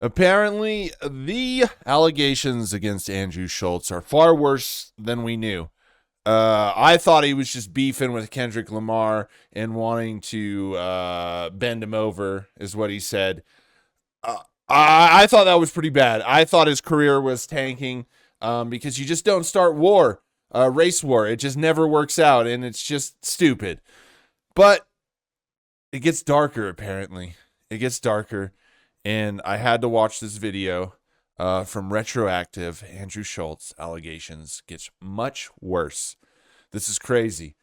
Apparently, the allegations against Andrew Schultz are far worse than we knew. I thought he was just beefing with Kendrick Lamar and wanting to bend him over, is what he said. I thought that was pretty bad. I thought his career was tanking because you just don't start race war. It just never works out, and it's just stupid. But it gets darker, apparently. It gets darker, and I had to watch this video from Retroactive. Andrew Schultz allegations gets much worse. This is crazy.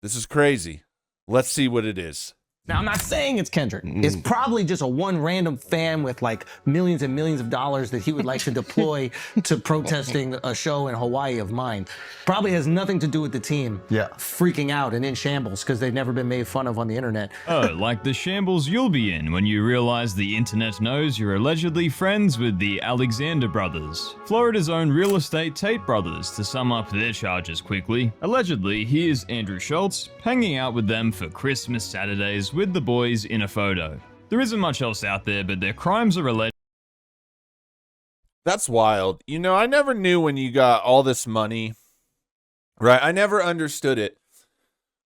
This is crazy. Let's see what it is. Now, I'm not saying it's Kendrick. It's probably just a one random fan with like millions and millions of dollars that he would like to deploy to protesting a show in Hawaii of mine. Probably has nothing to do with the team freaking out and in shambles because they've never been made fun of on the internet. Oh, like the shambles you'll be in when you realize the internet knows you're allegedly friends with the Alexander brothers, Florida's own real estate Tate brothers, to sum up their charges quickly. Allegedly, here's Andrew Schultz hanging out with them for Christmas Saturdays with the boys in a photo. There isn't much else out there, but their crimes are alleged. That's wild. You know, I never knew when you got all this money, right? I never understood it.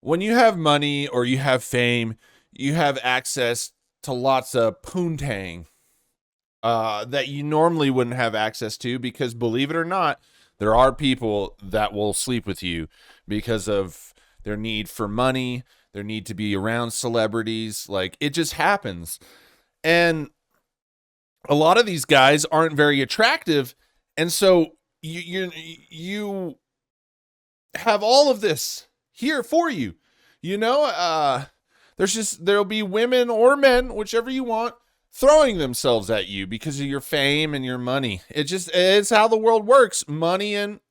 When you have money or you have fame, you have access to lots of poontang that you normally wouldn't have access to because, believe it or not, there are people that will sleep with you because of their need for money, their need to be around celebrities. Like, it just happens. And a lot of these guys aren't very attractive. And so you have all of this here for you. You know, there'll be women or men, whichever you want, throwing themselves at you because of your fame and your money. It's how the world works. Money and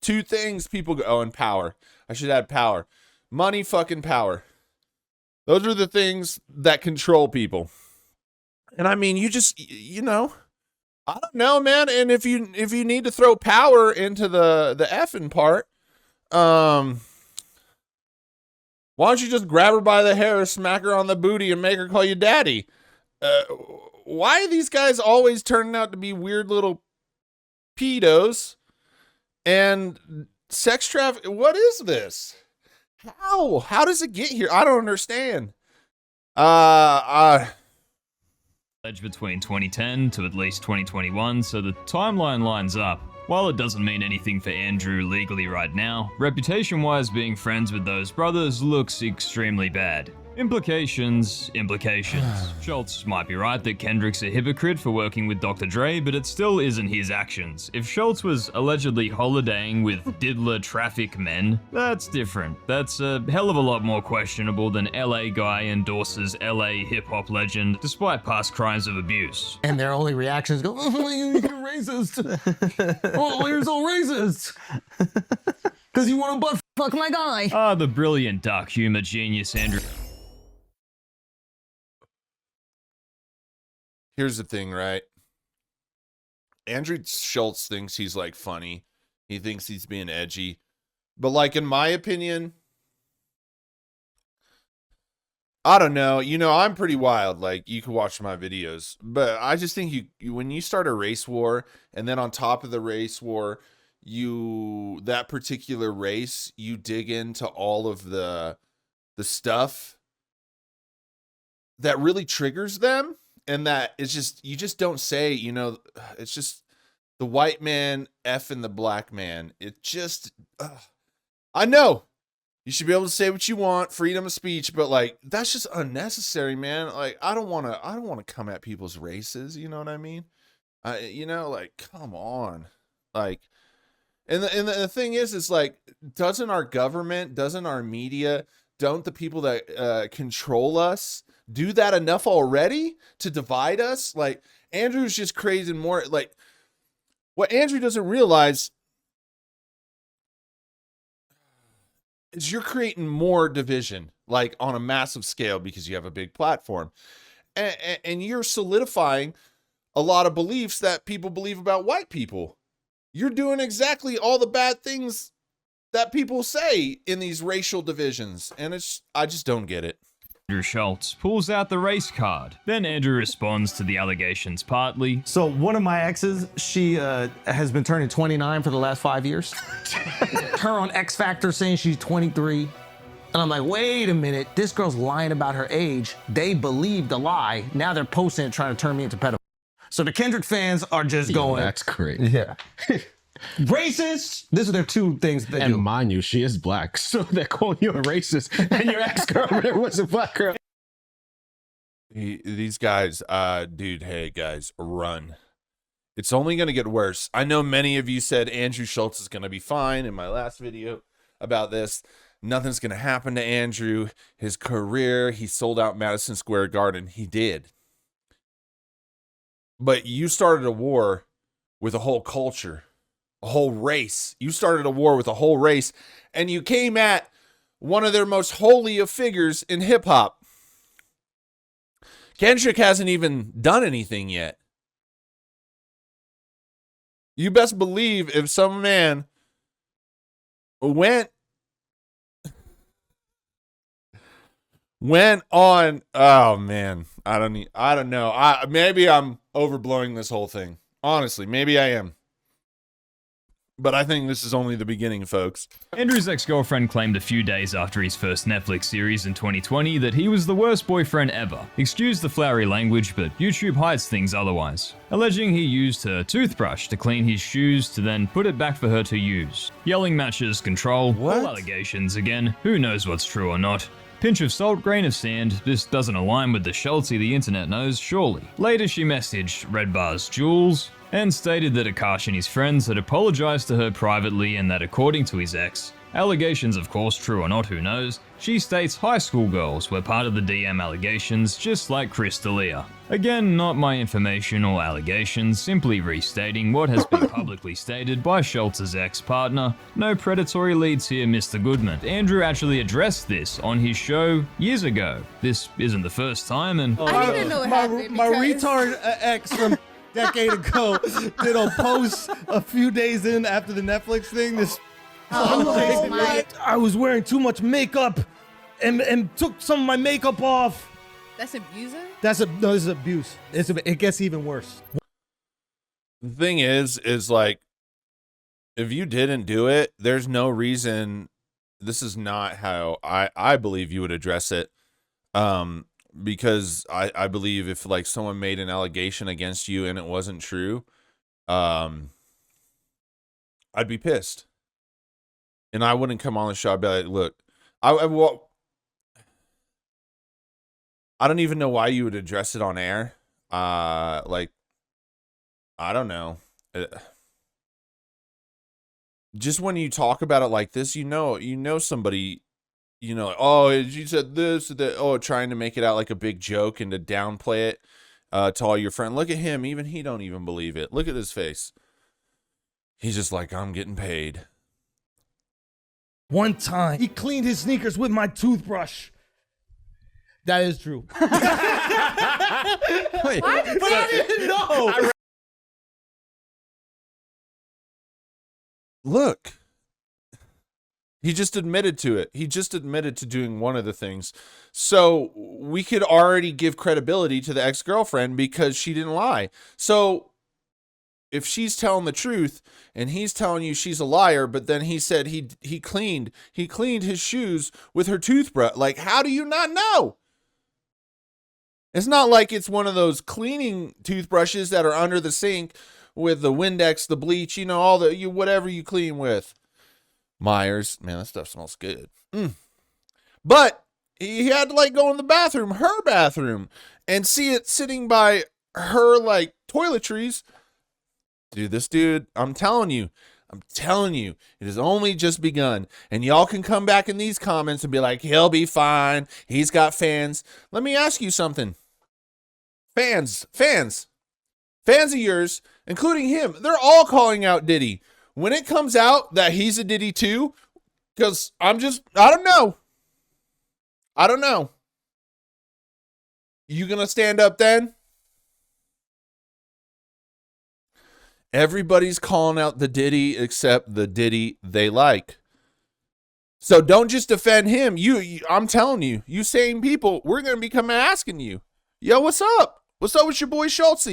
two things people go, oh, and power. I should add power. Money, fucking power. Those are the things that control people. And I mean, you know, I don't know, man. And if you need to throw power into the effing part, why don't you just grab her by the hair, smack her on the booty, and make her call you daddy? Why are these guys always turning out to be weird little pedos and sex traffic? What is this? How does it get here? I don't understand. Between 2010 to at least 2021, so the timeline lines up. While it doesn't mean anything for Andrew legally right now, reputation-wise being friends with those brothers looks extremely bad. Implications. Schultz might be right that Kendrick's a hypocrite for working with Dr. Dre, but it still isn't his actions. If Schultz was allegedly holidaying with diddler traffic men, that's different. That's a hell of a lot more questionable than LA guy endorses LA hip-hop legend despite past crimes of abuse. And their only reactions go, oh, you're racist. Oh, you're so racist. Because you want to butt fuck my guy. Ah, the brilliant dark humor genius Andrew. Here's the thing, right? Andrew Schultz thinks he's like funny. He thinks he's being edgy. But like, in my opinion, I don't know. You know, I'm pretty wild. Like, you can watch my videos. But I just think you when you start a race war, and then on top of the race war, that particular race, you dig into all of the stuff that really triggers them. And that it's just, you just don't say, you know, it's just the white man effing the black man. It just, I know you should be able to say what you want, freedom of speech, but like, that's just unnecessary, man. Like, I don't want to come at people's races. You know what I mean? You know, like, come on. Like, and the thing is, it's like, doesn't our government, doesn't our media, don't the people that control us do that enough already to divide us? Like, Andrew's just crazy more. Like, what Andrew doesn't realize is you're creating more division, like on a massive scale, because you have a big platform, and you're solidifying a lot of beliefs that people believe about white people. You're doing exactly all the bad things that people say in these racial divisions, and I just don't get it. Andrew Schultz pulls out the race card. Then Andrew responds to the allegations partly. So one of my exes, she has been turning 29 for the last 5 years. Her on X Factor saying she's 23. And I'm like, wait a minute, this girl's lying about her age. They believed the lie. Now they're posting it trying to turn me into pedophile. So the Kendrick fans are just going. That's crazy. Yeah. Racist. These are their two things they And do. mind you, she is black, so they're calling you a racist, and your ex-girlfriend was a black girl. These guys, dude, hey guys, run. It's only going to get worse. I know many of you said Andrew Schultz is going to be fine in my last video about this. Nothing's going to happen to Andrew. His career, he sold out Madison Square Garden. He did. But you started a war with a whole culture, a whole race. You started a war with a whole race, and you came at one of their most holy of figures in hip hop. Kendrick hasn't even done anything yet. You best believe if some man went on, oh man, I don't know. Maybe I'm overblowing this whole thing. Honestly, maybe I am. But I think this is only the beginning, folks. Andrew's ex-girlfriend claimed a few days after his first Netflix series in 2020 that he was the worst boyfriend ever. Excuse the flowery language, but YouTube hides things otherwise. Alleging he used her toothbrush to clean his shoes to then put it back for her to use. Yelling matches control. What? All allegations again. Who knows what's true or not. Pinch of salt, grain of sand, this doesn't align with the Schultzy the internet knows, surely. Later she messaged Red Bar's Jules and stated that Akash and his friends had apologized to her privately and that according to his ex, allegations of course true or not who knows, she states high school girls were part of the DM allegations just like Chris D'Elia. Again, not my information or allegations, simply restating what has been publicly stated by Schultz's ex-partner. No predatory leads here, Mr. Goodman. Andrew actually addressed this on his show years ago. This isn't the first time and... I didn't know what happened. My because- retard ex from a decade ago did a post a few days in after the Netflix thing. This Oh my! I was wearing too much makeup and took some of my makeup off. That's abusive. This is abuse. It gets even worse. The thing is like, if you didn't do it, there's no reason. This is not how I believe you would address it. Because I believe if like someone made an allegation against you and it wasn't true, I'd be pissed. And I wouldn't come on the show. I'd be like, look, I don't even know why you would address it on air. Like, I don't know. Just when you talk about it like this, you know somebody, oh, you said this, that, oh, trying to make it out like a big joke and to downplay it to all your friends. Look at him. Even he don't even believe it. Look at his face. He's just like, I'm getting paid. One time, he cleaned his sneakers with my toothbrush. That is true. Wait, But I didn't know. Look, he just admitted to it. He just admitted to doing one of the things. So we could already give credibility to the ex-girlfriend because she didn't lie. So if she's telling the truth and he's telling you she's a liar, but then he said he cleaned his shoes with her toothbrush, like, how do you not know? It's not like it's one of those cleaning toothbrushes that are under the sink with the Windex, the bleach, all the whatever you clean with. Myers, man, that stuff smells good. But he had to like go in the bathroom, her bathroom, and see it sitting by her like toiletries. Dude, this dude, I'm telling you, it has only just begun. And y'all can come back in these comments and be like, he'll be fine. He's got fans. Let me ask you something. Fans of yours, including him, they're all calling out Diddy. When it comes out that he's a Diddy too, because I don't know. You gonna stand up then? Everybody's calling out the Diddy except the Diddy they like. So don't just defend him. I'm telling you, you same people, we're going to be coming asking you, yo, what's up? What's up with your boy Schultz?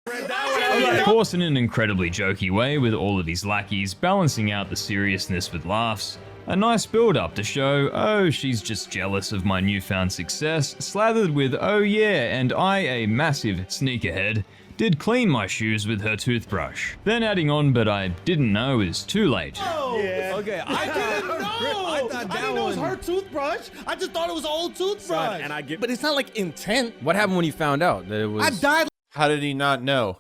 Of course, in an incredibly jokey way, with all of his lackeys balancing out the seriousness with laughs. A nice build-up to show, oh, she's just jealous of my newfound success, slathered with, oh yeah, and I, a massive sneakerhead, did clean my shoes with her toothbrush. Then adding on, but I didn't know is too late. Yeah. Okay, I didn't know. I didn't know it was her toothbrush. I just thought it was an old toothbrush. and I get- But it's not like intent. What happened when you found out that it was? I died. How did he not know?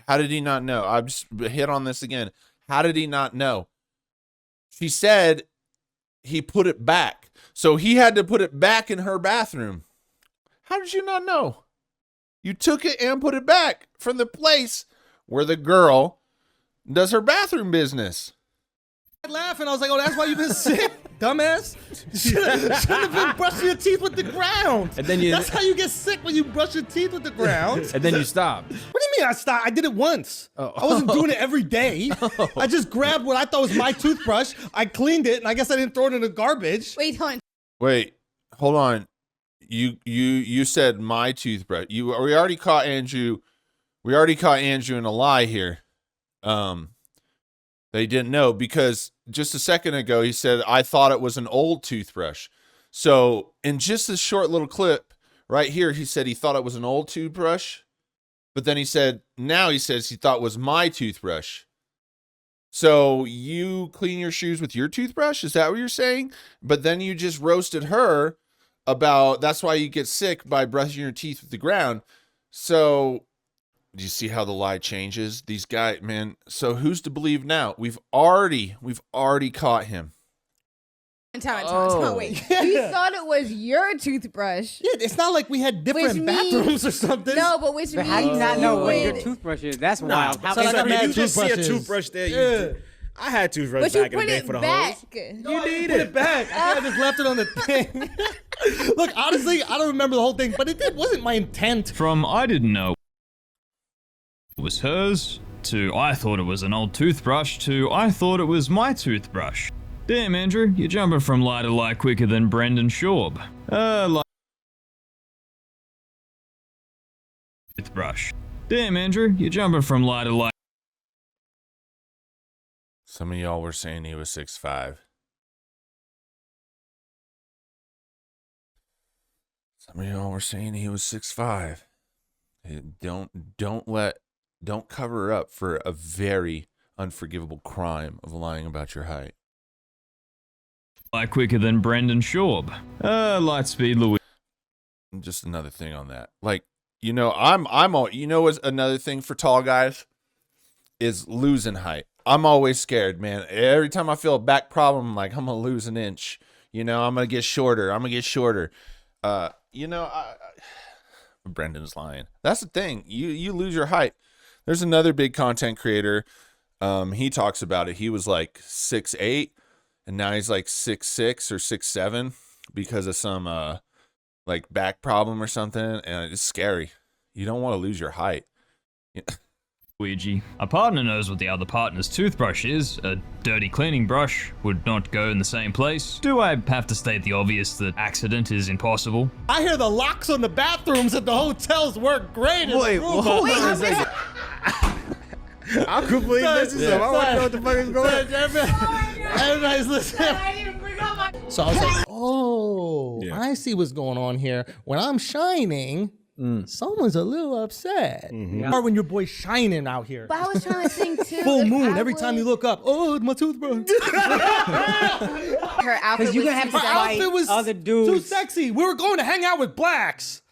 How did he not know? I've just hit on this again. How did he not know? She said he put it back. So he had to put it back in her bathroom. How did you not know? You took it and put it back from the place where the girl does her bathroom business. I laughed and I was like, oh, that's why you've been sick, dumbass. Shouldn't have been brushing your teeth with the ground. And then you- That's how you get sick, when you brush your teeth with the ground. And then you stopped. What do you mean I stopped? I did it once. I wasn't doing it every day. I just grabbed what I thought was my toothbrush. I cleaned it, and I guess I didn't throw it in the garbage. Wait, hold on. Wait, hold on. You said my toothbrush. We already caught Andrew. We already caught Andrew in a lie here. They didn't know, because just a second ago he said I thought it was an old toothbrush. So in just this short little clip right here, he said he thought it was an old toothbrush, but then he said now he says he thought it was my toothbrush. So you clean your shoes with your toothbrush? Is that what you're saying? But then you just roasted her about that's why you get sick by brushing your teeth with the ground. So do you see how the lie changes? These guys, man. So who's to believe now? We've already caught him. Time. Wait. You thought it was your toothbrush. Yeah, it's not like we had different Which bathrooms means- or something. No, but which But means how do you not know what your would- toothbrush is? That's wild. How so like can I mad you just see a toothbrushes. toothbrush there. Yeah. I had toothbrush But you back in the put day it for the back. hoes. You need it back. I just left it on the thing. Look, honestly, I don't remember the whole thing, but it wasn't my intent. From I didn't know it was hers, to I thought it was an old toothbrush, to I thought it was my toothbrush. Damn, Andrew, you're jumping from lie to lie quicker than Brendan Schaub. Toothbrush. Damn, Andrew, you're jumping from lie to lie. Some of y'all were saying he was 6'5". Some of y'all were saying he was 6'5". Don't cover up for a very unforgivable crime of lying about your height. Lie quicker than Brendan Schaub. Lightspeed Louis. Just another thing on that. Like, you know, I'm all, you know what's another thing for tall guys is losing height. I'm always scared, man. Every time I feel a back problem, I'm like, I'm gonna lose an inch. You know, I'm gonna get shorter. You know, Brendan's lying. That's the thing. You lose your height. There's another big content creator. He talks about it. He was like 6'8", and now he's like 6'6" or 6'7" because of some like back problem or something, and it's scary. You don't want to lose your height. Luigi. A partner knows what the other partner's toothbrush is. A dirty cleaning brush would not go in the same place. Do I have to state the obvious that accident is impossible? I hear the locks on the bathrooms at the hotels work great. Wait, hold on a second. I'm completely missing something. I want to know what the fuck is going on. Everybody's listening. So I was like, oh, Yeah. I see what's going on here. When I'm shining, someone's a little upset. Or when your boy's shining out here. But I was trying to think too. Full if moon. I Every time you look up, oh, it's my toothbrush. her outfit Because you're was gonna have to too fight Outfit was other too dudes. sexy. We were going to hang out with blacks.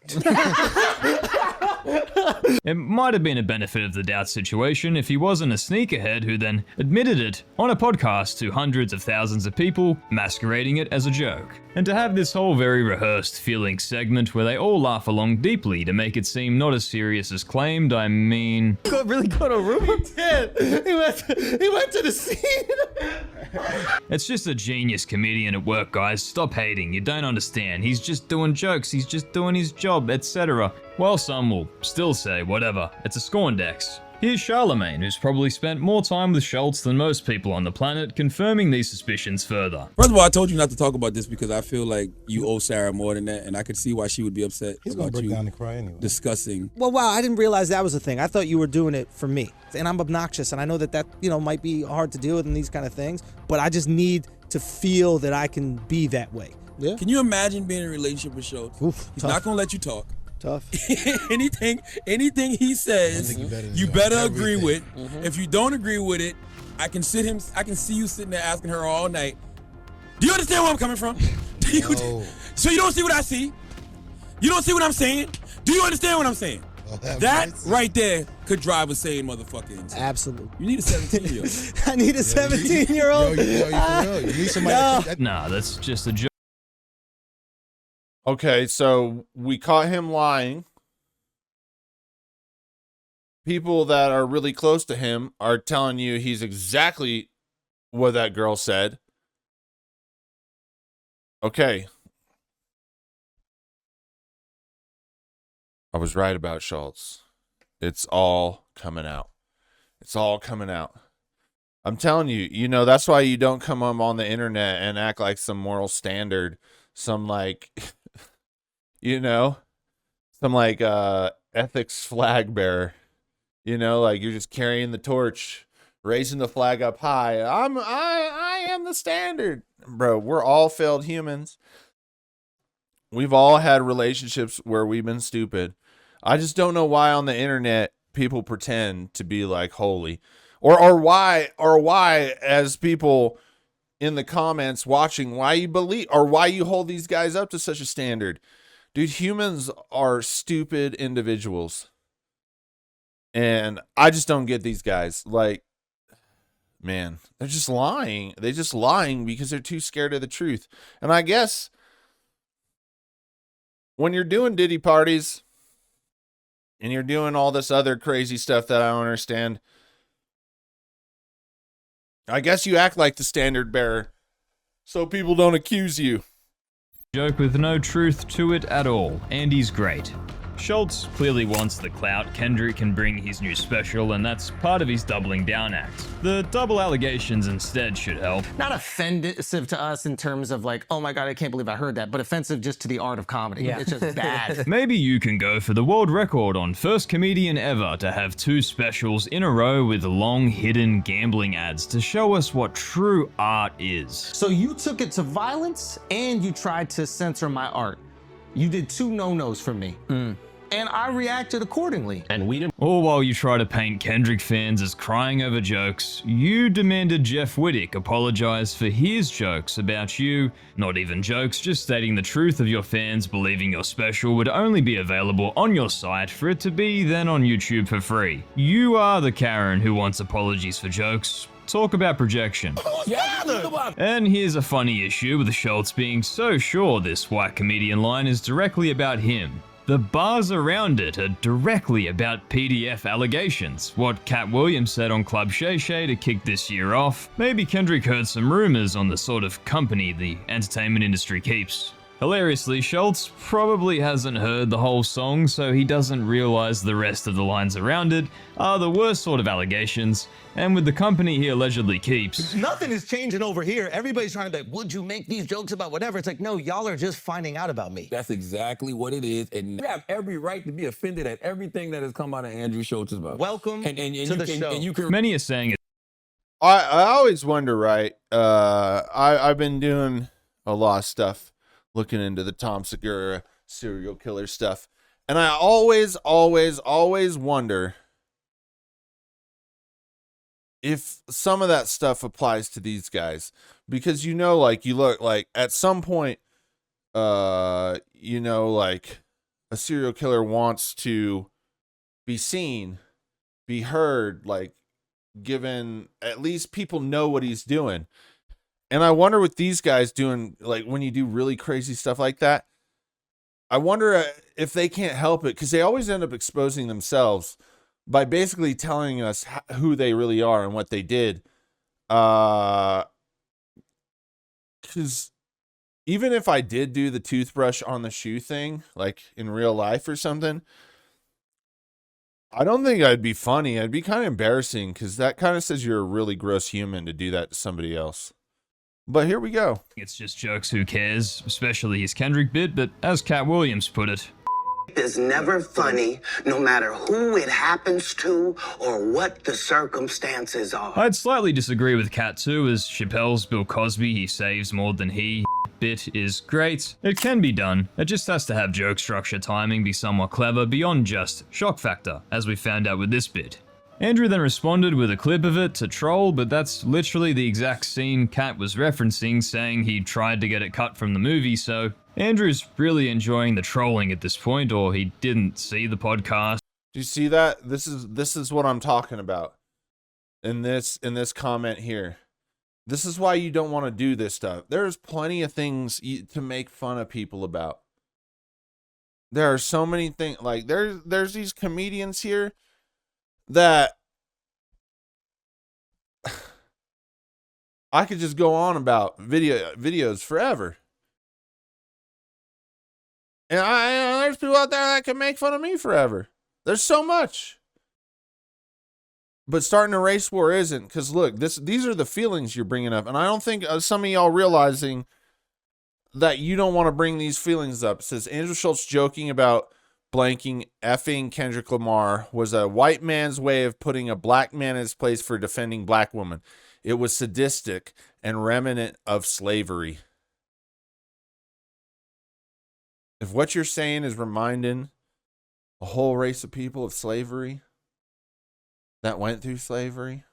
It might have been a benefit of the doubt situation if he wasn't a sneakerhead who then admitted it on a podcast to hundreds of thousands of people, masquerading it as a joke. And to have this whole very rehearsed feeling segment where they all laugh along deeply to make it seem not as serious as claimed, I mean... Really go to room? He went to the scene. It's just a genius comedian at work, guys. Stop hating. You don't understand. He's just doing jokes. He's just doing his job, etc. While some will still say, whatever, it's a Scorndex. Here's Charlemagne, who's probably spent more time with Schultz than most people on the planet, confirming these suspicions further. First of all, I told you not to talk about this because I feel like you owe Sarah more than that, and I could see why she would be upset about you discussing. Well, wow, I didn't realize that was a thing. I thought you were doing it for me. And I'm obnoxious, and I know that might be hard to deal with in these kind of things, but I just need to feel that I can be that way. Yeah. Can you imagine being in a relationship with Schultz? Oof, He's tough. not going to let you talk. Tough. anything he says, you better agree with. If you don't agree with it, I can see you sitting there asking her all night, do you understand where I'm coming from? So you don't see what I see? You don't see what I'm saying? Do you understand what I'm saying? That right there could drive a sane motherfucker insane. Absolutely. You need a 17-year-old. I need a 17-year-old. You need somebody. Nah, that's just a joke. Okay, so we caught him lying. People that are really close to him are telling you he's exactly what that girl said. Okay. I was right about Schultz. It's all coming out. It's all coming out. I'm telling you, that's why you don't come up on the internet and act like some moral standard, some ethics flag bearer. Like you're just carrying the torch, raising the flag up high. I am the standard. Bro, we're all failed humans. We've all had relationships where we've been stupid. I just don't know why on the internet people pretend to be like holy. Or why as people in the comments watching, why you believe or why you hold these guys up to such a standard. Dude, humans are stupid individuals. And I just don't get these guys. Like, man, they're just lying. They're just lying because they're too scared of the truth. And I guess when you're doing Diddy parties and you're doing all this other crazy stuff that I don't understand, I guess you act like the standard bearer so people don't accuse you. Joke with no truth to it at all, and he's great. Schultz clearly wants the clout Kendrick can bring his new special, and that's part of his doubling down act. The double allegations instead should help. Not offensive to us in terms of like, oh my God, I can't believe I heard that, but offensive just to the art of comedy. Yeah. It's just bad. Maybe you can go for the world record on first comedian ever to have 2 specials in a row with long hidden gambling ads to show us what true art is. So you took it to violence and you tried to censor my art. You did 2 no-nos for me. And I reacted accordingly. And we didn't. All while you try to paint Kendrick fans as crying over jokes, you demanded Jeff Wittick apologize for his jokes about you. Not even jokes, just stating the truth of your fans believing your special would only be available on your site for it to be then on YouTube for free. You are the Karen who wants apologies for jokes. Talk about projection. And here's a funny issue with Schultz being so sure this white comedian line is directly about him. The bars around it are directly about PDF allegations, what Cat Williams said on Club Shay Shay to kick this year off. Maybe Kendrick heard some rumors on the sort of company the entertainment industry keeps. Hilariously, Schultz probably hasn't heard the whole song, so he doesn't realize the rest of the lines around it are the worst sort of allegations, and with the company he allegedly keeps. Nothing is changing over here. Everybody's trying to be like, would you make these jokes about whatever? It's like, no, y'all are just finding out about me. That's exactly what it is, and you have every right to be offended at everything that has come out of Andrew Schultz's mouth. Welcome to the show. And you can. Many are saying I always wonder, right? I've been doing a lot of stuff, looking into the Tom Segura serial killer stuff. And I always wonder if some of that stuff applies to these guys. Because, like, you look like at some point, like a serial killer wants to be seen, be heard, like given, at least people know what he's doing. And I wonder with these guys doing, like, when you do really crazy stuff like that, I wonder if they can't help it, because they always end up exposing themselves by basically telling us who they really are and what they did. Because even if I did do the toothbrush on the shoe thing, like in real life or something, I don't think I'd be funny. I'd be kind of embarrassing because that kind of says you're a really gross human to do that to somebody else. But here we go. It's just jokes, who cares? Especially his Kendrick bit, but as Cat Williams put it, is never funny, no matter who it happens to or what the circumstances are. I'd slightly disagree with Cat too, as Chappelle's Bill Cosby, he saves more than he bit is great. It can be done. It just has to have joke structure, timing, be somewhat clever beyond just shock factor, as we found out with this bit. Andrew then responded with a clip of it to troll, but that's literally the exact scene Cat was referencing, saying he tried to get it cut from the movie, so Andrew's really enjoying the trolling at this point, or he didn't see the podcast. Do you see that? This is what I'm talking about in this comment here. This is why you don't want to do this stuff. There's plenty of things to make fun of people about. There are so many things, like there's these comedians here that I could just go on about videos forever. And there's people out there that can make fun of me forever. There's so much. But starting a race war isn't, because look, these are the feelings you're bringing up, and I don't think some of y'all realizing that you don't want to bring these feelings up. It says Andrew Schultz joking about blanking effing Kendrick Lamar was a white man's way of putting a black man in his place for defending black women. It was sadistic and remnant of slavery. If what you're saying is reminding a whole race of people of slavery that went through slavery,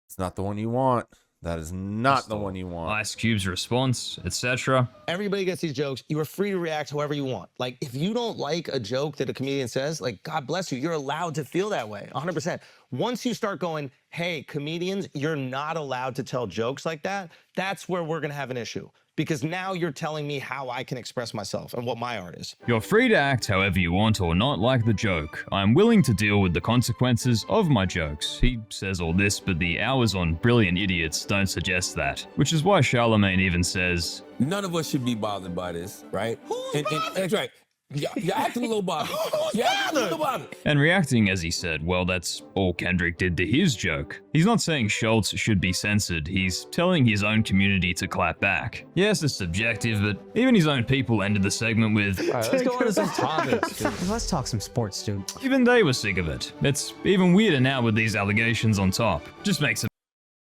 it's not the one you want. That is not the one you want. Ice Cube's response, etc. Everybody gets these jokes. You are free to react however you want. Like, if you don't like a joke that a comedian says, like, God bless you, you're allowed to feel that way, 100%. Once you start going, hey, comedians, you're not allowed to tell jokes like that, that's where we're going to have an issue. Because now you're telling me how I can express myself and what my art is. You're free to act however you want or not like the joke. I'm willing to deal with the consequences of my jokes. He says all this, but the hours on Brilliant Idiots don't suggest that. Which is why Charlemagne even says, None of us should be bothered by this, right? And that's right. You're acting a little bothered. You're acting a little bothered. and reacting as he said, well, that's all Kendrick did to his joke. He's not saying Schultz should be censored, he's telling his own community to clap back. Yes, it's subjective, but even his own people ended the segment with, All right, let's go on to some topics, dude. Let's talk some sports, dude. even they were sick of it. It's even weirder now with these allegations on top. Just makes it.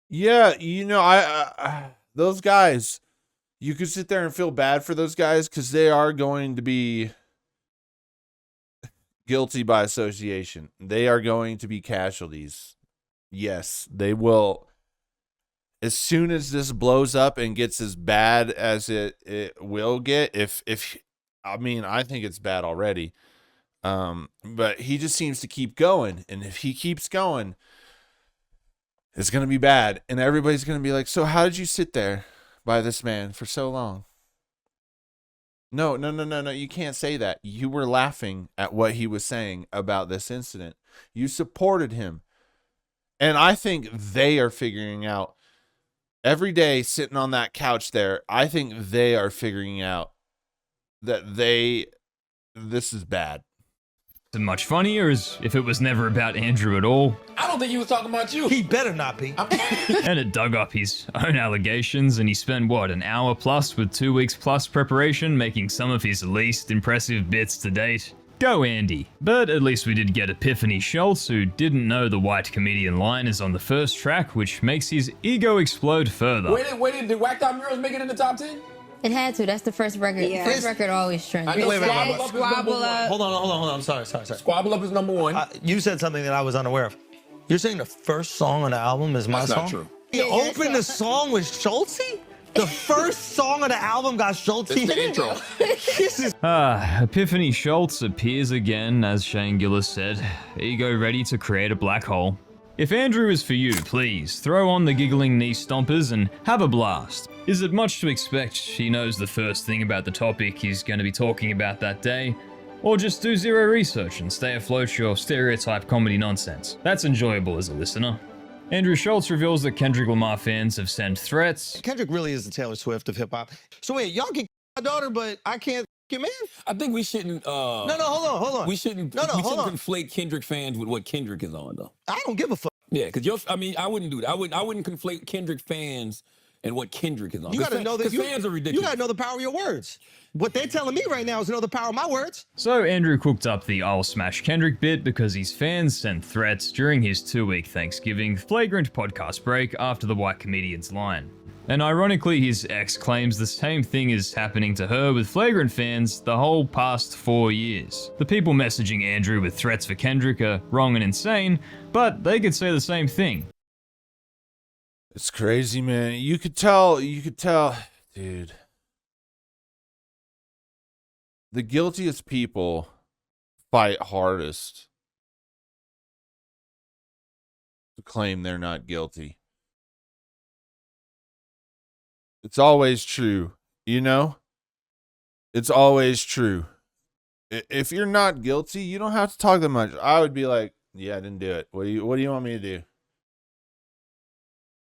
Yeah, you know, I those guys, you could sit there and feel bad for those guys because they are going to be guilty by association. They are going to be casualties. Yes, they will. As soon as this blows up and gets as bad as it will get, if I mean, I think it's bad already. But he just seems to keep going, and if he keeps going, it's going to be bad, and everybody's going to be like, so how did you sit there by this man for so long? No, you can't say that. You were laughing at what he was saying about this incident. You supported him. And I think they are figuring out, every day sitting on that couch there, I think they are figuring out that this is bad. Much funnier as if it was never about Andrew at all. I don't think he was talking about you. He better not be. And it dug up his own allegations, and he spent, what, an hour plus with 2 weeks plus preparation, making some of his least impressive bits to date. Go Andy. But at least we did get Epiphany Schultz, who didn't know the white comedian line is on the first track, which makes his ego explode further. Wait, did Whacked Out Murals make it in the top 10? It had to. That's the first record. Yeah. The first record always trends. Wait. Squabble Up. Hold on. I'm sorry. Squabble Up is number one. You said something that I was unaware of. You're saying the first song on the album is my That's song? not true. You opened the song with Schultz? The first song on the album got Schultz? It's the intro. This is... Epiphany Schultz appears again, as Shane Gillis said. Ego ready to create a black hole. If Andrew is for you, please throw on the giggling knee stompers and have a blast. Is it much to expect he knows the first thing about the topic he's going to be talking about that day? Or just do zero research and stay afloat your stereotype comedy nonsense? That's enjoyable as a listener. Andrew Schultz reveals that Kendrick Lamar fans have sent threats. Kendrick really is the Taylor Swift of hip-hop. So wait, y'all can my daughter, but I can't Your man. I think we shouldn't. No, hold on. We shouldn't. No, we hold shouldn't on. conflate Kendrick fans with what Kendrick is on, though. I don't give a fuck. Yeah, because I wouldn't do that. I wouldn't conflate Kendrick fans and what Kendrick is on. You got to know that fans are ridiculous. You got to know the power of your words. What they're telling me right now is to know the power of my words. So Andrew cooked up the I'll smash Kendrick bit because his fans sent threats during his 2-week Thanksgiving flagrant podcast break after the white comedian's line. And ironically, his ex claims the same thing is happening to her with flagrant fans the whole past 4 years. The people messaging Andrew with threats for Kendrick are wrong and insane, but they could say the same thing. It's crazy, man. You could tell, dude. The guiltiest people fight hardest to claim they're not guilty. It's always true, you know? It's always true. If you're not guilty, you don't have to talk that much. I would be like, yeah, I didn't do it. What do you want me to do?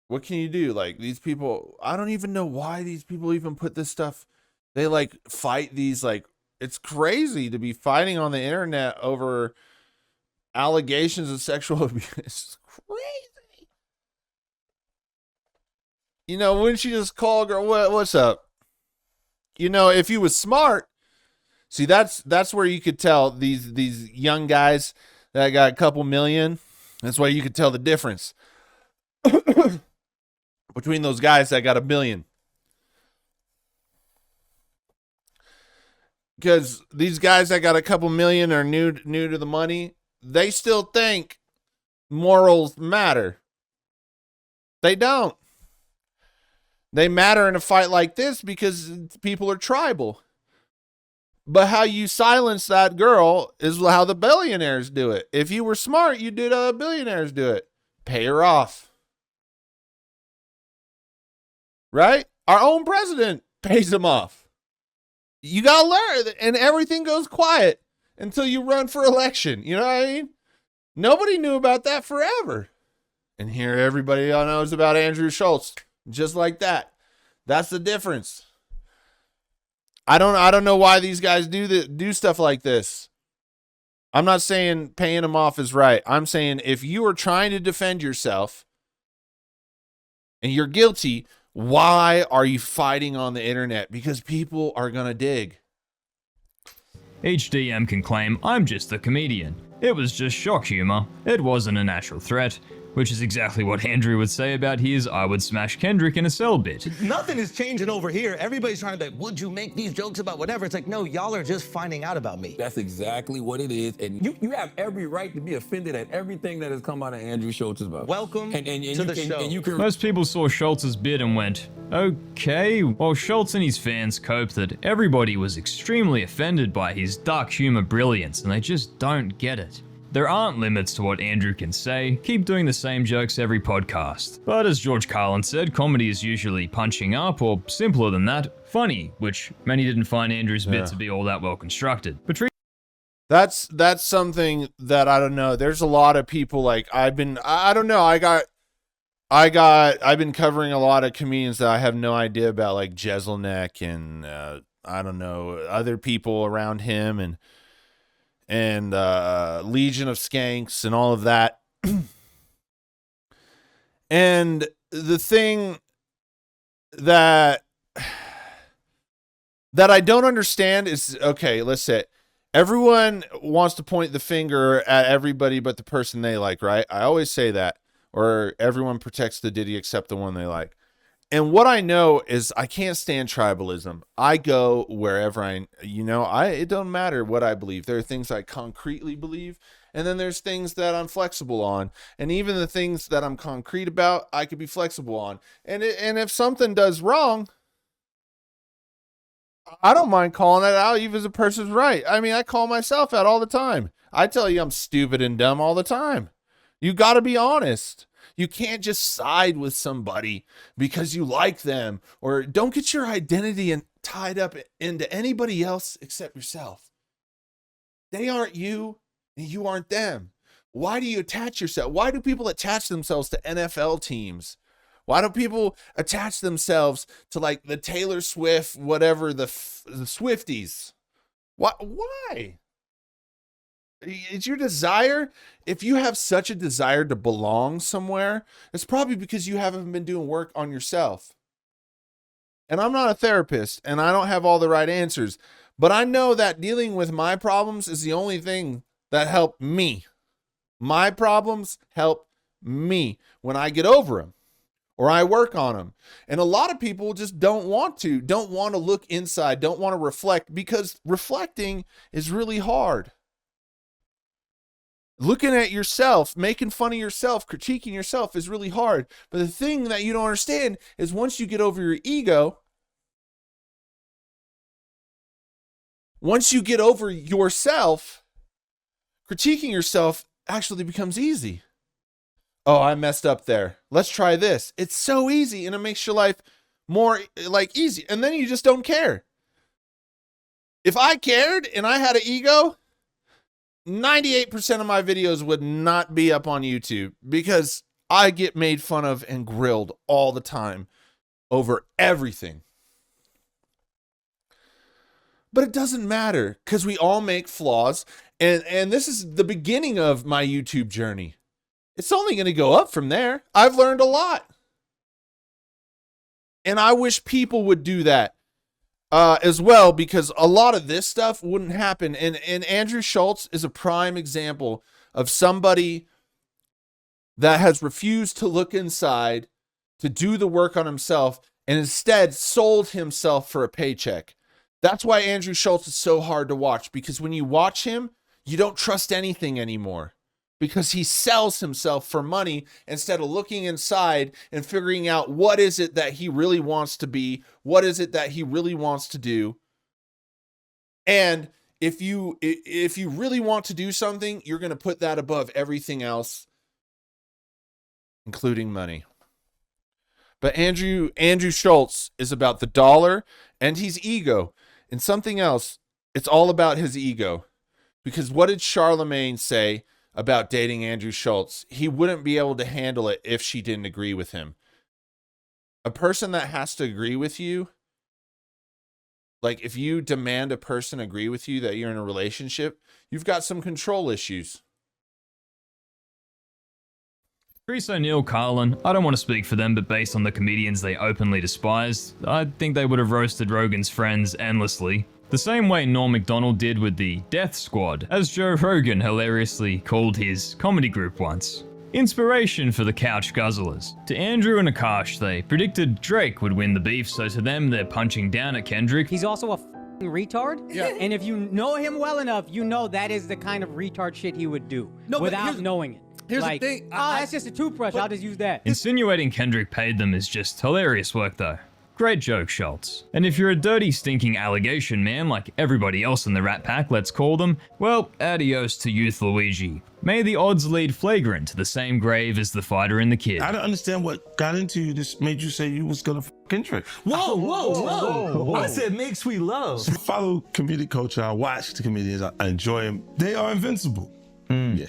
What can you do? Like, these people, I don't even know why these people even put this stuff. They like fight these, like, it's crazy to be fighting on the internet over allegations of sexual abuse. It's crazy. You know, wouldn't you just call a girl, what's up? You know, if you was smart, see, that's where you could tell these young guys that got a couple million. That's why you could tell the difference between those guys that got $1 billion. Because these guys that got a couple million are new to the money, they still think morals matter. They don't. They matter in a fight like this because people are tribal. But how you silence that girl is how the billionaires do it. If you were smart, you'd do how the billionaires do it. Pay her off. Right? Our own president pays them off. You got to learn, and everything goes quiet until you run for election. You know what I mean? Nobody knew about that forever. And here everybody knows about Andrew Schultz. Just like that. That's the difference. I don't know why these guys do stuff like this. I'm not saying paying them off is right. I'm saying if you are trying to defend yourself and you're guilty, why are you fighting on the internet? Because people are going to dig. Each DM can claim, I'm just a comedian. It was just shock humor. It wasn't a natural threat. Which is exactly what Andrew would say about his I would smash Kendrick in a cell bit. Nothing is changing over here. Everybody's trying to be like, would you make these jokes about whatever? It's like, no, y'all are just finding out about me. That's exactly what it is. And you have every right to be offended at everything that has come out of Andrew Schultz's mouth. Welcome to the show. Most people saw Schultz's bit and went, okay, while Schultz and his fans coped that everybody was extremely offended by his dark humor brilliance and they just don't get it. There aren't limits to what Andrew can say, keep doing the same jokes every podcast. But as George Carlin said, comedy is usually punching up, or simpler than that, funny, which many didn't find Andrew's bit to be all that well constructed. But that's something that I don't know. There's a lot of people like I've been covering a lot of comedians that I have no idea about, like Jeselnik and I don't know, other people around him and Legion of Skanks and all of that. And the thing that I don't understand is, okay, let's say everyone wants to point the finger at everybody but the person they like, right? I always say that. Or everyone protects the Diddy except the one they like. And what I know is I can't stand tribalism. I go wherever it don't matter what I believe. There are things I concretely believe, and then there's things that I'm flexible on. And even the things that I'm concrete about, I could be flexible on. And if something does wrong, I don't mind calling it out even if the person's right. I mean, I call myself out all the time. I tell you I'm stupid and dumb all the time. You got to be honest. You can't just side with somebody because you like them, or don't get your identity tied up into anybody else except yourself. They aren't you and you aren't them. Why do you attach yourself? Why do people attach themselves to NFL teams? Why do people attach themselves to like the Taylor Swift, whatever, the Swifties? Why? It's your desire. If you have such a desire to belong somewhere, it's probably because you haven't been doing work on yourself. And I'm not a therapist, and I don't have all the right answers, but I know that dealing with my problems is the only thing that helped me. My problems help me when I get over them or I work on them. And a lot of people just don't want to look inside, don't want to reflect, because reflecting is really hard. Looking at yourself, making fun of yourself, critiquing yourself is really hard. But the thing that you don't understand is once you get over your ego, once you get over yourself, critiquing yourself actually becomes easy. Oh, I messed up there. Let's try this. It's so easy, and it makes your life more like easy. And then you just don't care. If I cared and I had an ego, 98% of my videos would not be up on YouTube because I get made fun of and grilled all the time over everything. But it doesn't matter because we all make flaws. And this is the beginning of my YouTube journey. It's only going to go up from there. I've learned a lot. And I wish people would do that as well, because a lot of this stuff wouldn't happen. And Andrew Schultz is a prime example of somebody that has refused to look inside, to do the work on himself, and instead sold himself for a paycheck. That's why Andrew Schultz is so hard to watch, because when you watch him, you don't trust anything anymore, because he sells himself for money instead of looking inside and figuring out what is it that he really wants to be, what is it that he really wants to do. And if you really want to do something, you're going to put that above everything else, including money. But Andrew Schultz is about the dollar and his ego. And something else, it's all about his ego. Because what did Charlemagne say about dating Andrew Schultz? He wouldn't be able to handle it if she didn't agree with him. A person that has to agree with you, like if you demand a person agree with you that you're in a relationship, you've got some control issues. Chris O'Neill, Carlin, I don't want to speak for them, but based on the comedians they openly despised, I think they would have roasted Rogan's friends endlessly. The same way Norm Macdonald did with the Death Squad, as Joe Rogan hilariously called his comedy group once. Inspiration for the couch guzzlers. To Andrew and Akash, they predicted Drake would win the beef, so to them they're punching down at Kendrick. He's also a retard. Yeah. And if you know him well enough, you know that is the kind of retard shit he would do without knowing it. Here's like, the thing. That's just a toothbrush. I'll just use that. Insinuating Kendrick paid them is just hilarious work though. Great joke, Schultz. And if you're a dirty, stinking allegation man like everybody else in the Rat Pack, let's call them, well, adios to Youth Luigi. May the odds lead flagrant to the same grave as the fighter and the kid. I don't understand what got into you. This made you say you was gonna Kendrick. Whoa. I said make sweet love. I follow comedic culture. I watch the comedians. I enjoy them. They are invincible. Yeah.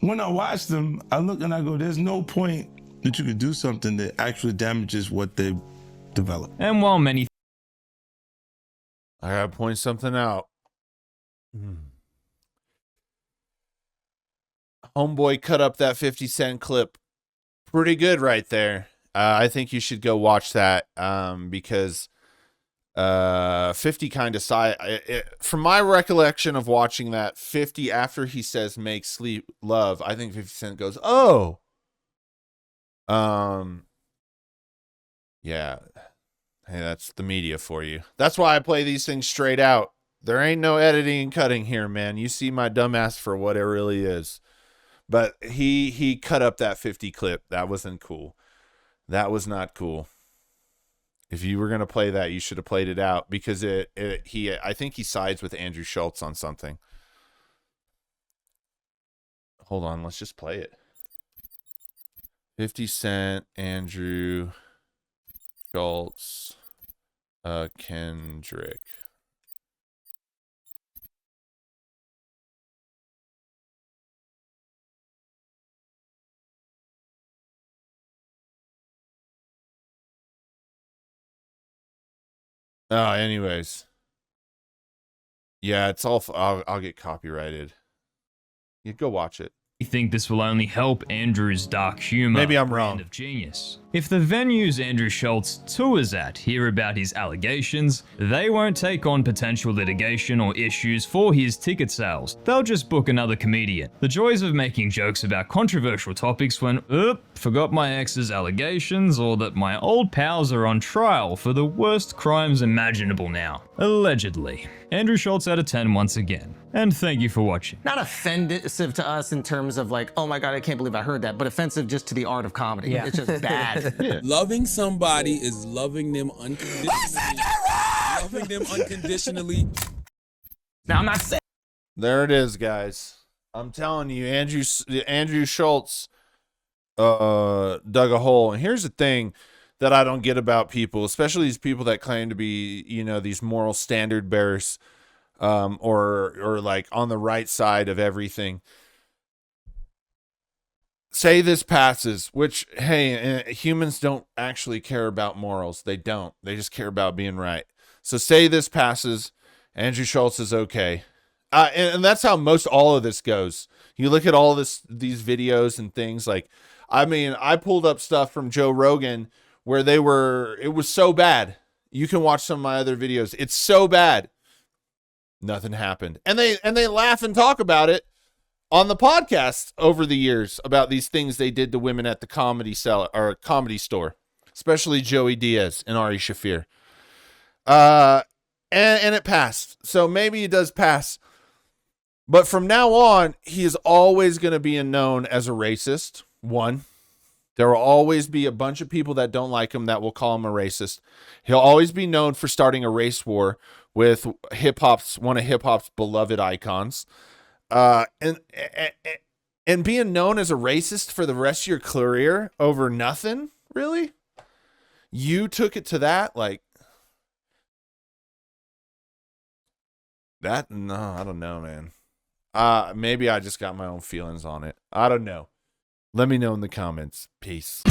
When I watch them, I look and I go, there's no point that you could do something that actually damages what they develop. And while many I gotta point something out. Homeboy cut up that 50 Cent clip pretty good right there. I think you should go watch that because 50 kind of from my recollection of watching that, 50 after he says make sleep love, I think 50 Cent goes, oh, yeah, hey, that's the media for you. That's why I play these things straight out. There ain't no editing and cutting here, man. You see my dumbass for what it really is. But he cut up that 50 clip. That wasn't cool. That was not cool. If you were gonna play that, you should have played it out because I think he sides with Andrew Schultz on something. Hold on, let's just play it. 50 Cent, Andrew Schultz, Kendrick. Anyways. Yeah, it's all. I'll get copyrighted. You go watch it. I think this will only help Andrew's dark humor. Maybe I'm wrong. Of genius. If the venues Andrew Schultz tours at hear about his allegations, they won't take on potential litigation or issues for his ticket sales. They'll just book another comedian. The joys of making jokes about controversial topics when, forgot my ex's allegations, or that my old pals are on trial for the worst crimes imaginable now. Allegedly. Andrew Schultz out of 10 once again. And thank you for watching. Not offensive to us in terms of like, oh my God, I can't believe I heard that, but offensive just to the art of comedy. Yeah. It's just bad. Yeah. Loving somebody is loving them unconditionally. Loving them unconditionally. Now, I'm not saying. There it is, guys. I'm telling you, Andrew Schultz dug a hole. And here's the thing that I don't get about people, especially these people that claim to be, you know, these moral standard bearers, or like on the right side of everything. Say this passes, which, hey, humans don't actually care about morals. They don't. They just care about being right. So say this passes, Andrew Schultz is okay. And that's how most all of this goes. You look at all these videos and things like, I mean, I pulled up stuff from Joe Rogan where it was so bad. You can watch some of my other videos. It's so bad. Nothing happened. And they laugh and talk about it on the podcast over the years about these things they did to women at the comedy store, especially Joey Diaz and Ari Shaffir. And it passed. So maybe it does pass. But from now on, he is always going to be known as a racist. One, there will always be a bunch of people that don't like him that will call him a racist. He'll always be known for starting a race war with one of hip hop's beloved icons. And being known as a racist for the rest of your career over nothing, really? You took it to that? Like, that? No, I don't know, man. Maybe I just got my own feelings on it. I don't know. Let me know in the comments. Peace.